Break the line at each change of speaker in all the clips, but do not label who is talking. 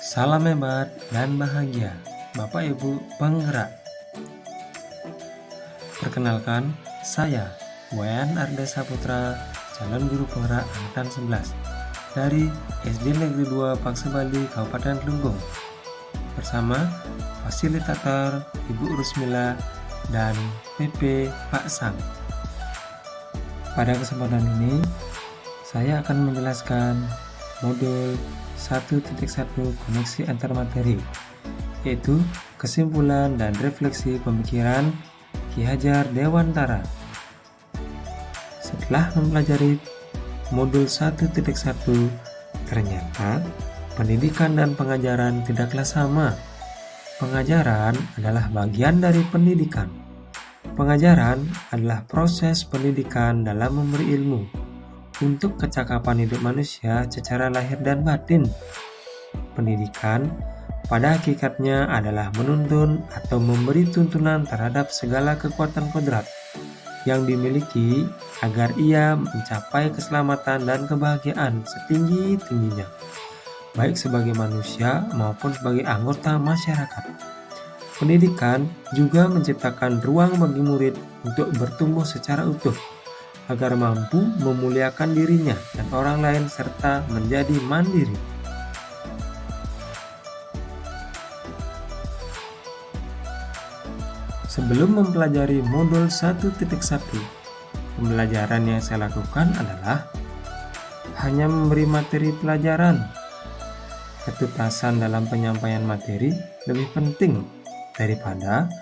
Salam hebat dan bahagia, Bapak Ibu penggerak. Perkenalkan, saya Wayan Arda Saputra, calon guru penggerak angkatan 11 dari SD Negeri 2 Paksebali, Kabupaten Kelungkung, bersama fasilitator Ibu Rusmila dan PP Pak Sang. Pada kesempatan ini, saya akan menjelaskan modul 1.1 koneksi antar materi, yaitu kesimpulan dan refleksi pemikiran Ki Hajar Dewantara. Setelah mempelajari modul 1.1, ternyata pendidikan dan pengajaran tidaklah sama. Pengajaran adalah bagian dari pendidikan. Pengajaran adalah proses pendidikan dalam memberi ilmu untuk kecakapan hidup manusia secara lahir dan batin. Pendidikan pada hakikatnya adalah menuntun atau memberi tuntunan terhadap segala kekuatan kodrat yang dimiliki agar ia mencapai keselamatan dan kebahagiaan setinggi-tingginya, baik sebagai manusia maupun sebagai anggota masyarakat. Pendidikan juga menciptakan ruang bagi murid untuk bertumbuh secara utuh, agar mampu memuliakan dirinya dan orang lain serta menjadi mandiri. Sebelum mempelajari modul 1.1, pembelajaran yang saya lakukan adalah hanya memberi materi pelajaran. Ketuntasan dalam penyampaian materi lebih penting daripada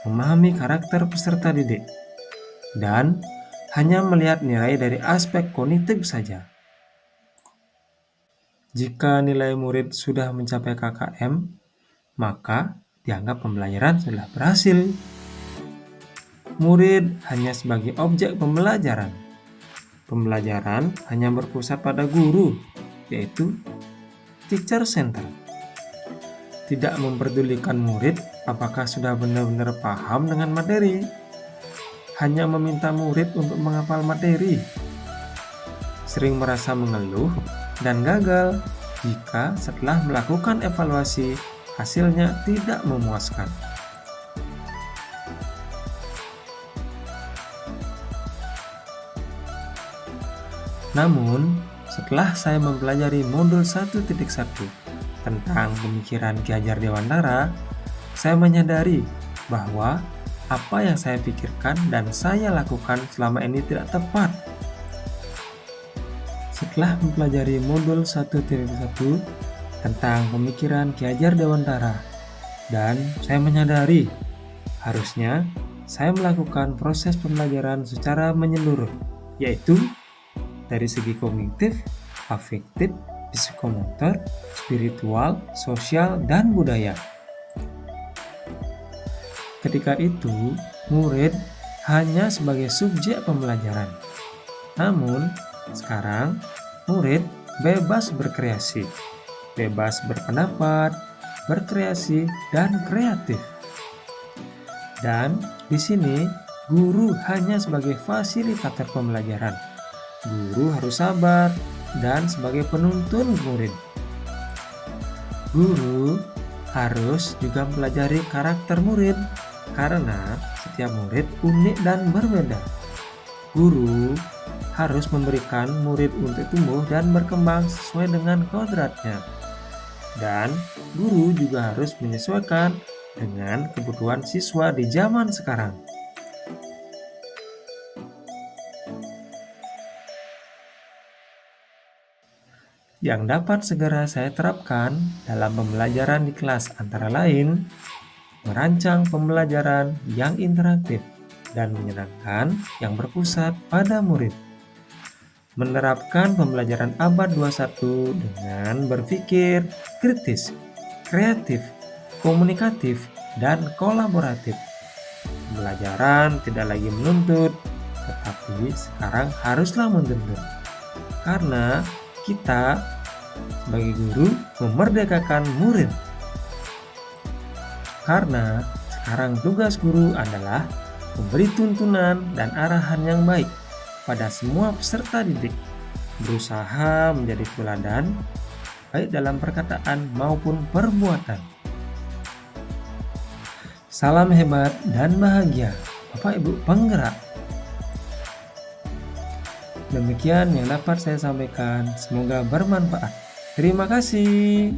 memahami karakter peserta didik dan hanya melihat nilai dari aspek kognitif saja. Jika nilai murid sudah mencapai KKM, maka dianggap pembelajaran sudah berhasil. Murid hanya sebagai objek pembelajaran. Pembelajaran hanya berpusat pada guru, yaitu teacher center. Tidak memperdulikan murid apakah sudah benar-benar paham dengan materi. Hanya meminta murid untuk menghafal materi. Sering merasa mengeluh dan gagal jika setelah melakukan evaluasi hasilnya tidak memuaskan. Namun, setelah saya mempelajari modul 1.1 tentang pemikiran Ki Hajar Dewantara, saya menyadari bahwa apa yang saya pikirkan dan saya lakukan selama ini tidak tepat. Setelah mempelajari modul 1.1 tentang pemikiran Ki Hajar Dewantara, dan saya menyadari harusnya saya melakukan proses pembelajaran secara menyeluruh, yaitu dari segi kognitif, afektif, psikomotor, spiritual, sosial, dan budaya. Ketika itu, murid hanya sebagai subjek pembelajaran. Namun, sekarang murid bebas berkreasi, bebas berpendapat, berkreasi, dan kreatif. Dan di sini, guru hanya sebagai fasilitator pembelajaran. Guru harus sabar dan sebagai penuntun murid. Guru harus juga mempelajari karakter murid, karena setiap murid unik dan berbeda. Guru harus memberikan murid untuk tumbuh dan berkembang sesuai dengan kodratnya. Dan guru juga harus menyesuaikan dengan kebutuhan siswa di zaman sekarang. Yang dapat segera saya terapkan dalam pembelajaran di kelas antara lain merancang pembelajaran yang interaktif dan menyenangkan yang berpusat pada murid. Menerapkan pembelajaran abad 21 dengan berpikir kritis, kreatif, komunikatif, dan kolaboratif. Pembelajaran tidak lagi menuntut, tetapi sekarang haruslah menuntun. Karena kita sebagai guru memerdekakan murid. Karena sekarang tugas guru adalah memberi tuntunan dan arahan yang baik pada semua peserta didik, berusaha menjadi teladan baik dalam perkataan maupun perbuatan. Salam hebat dan bahagia, Bapak Ibu penggerak. Demikian yang dapat saya sampaikan, semoga bermanfaat. Terima kasih.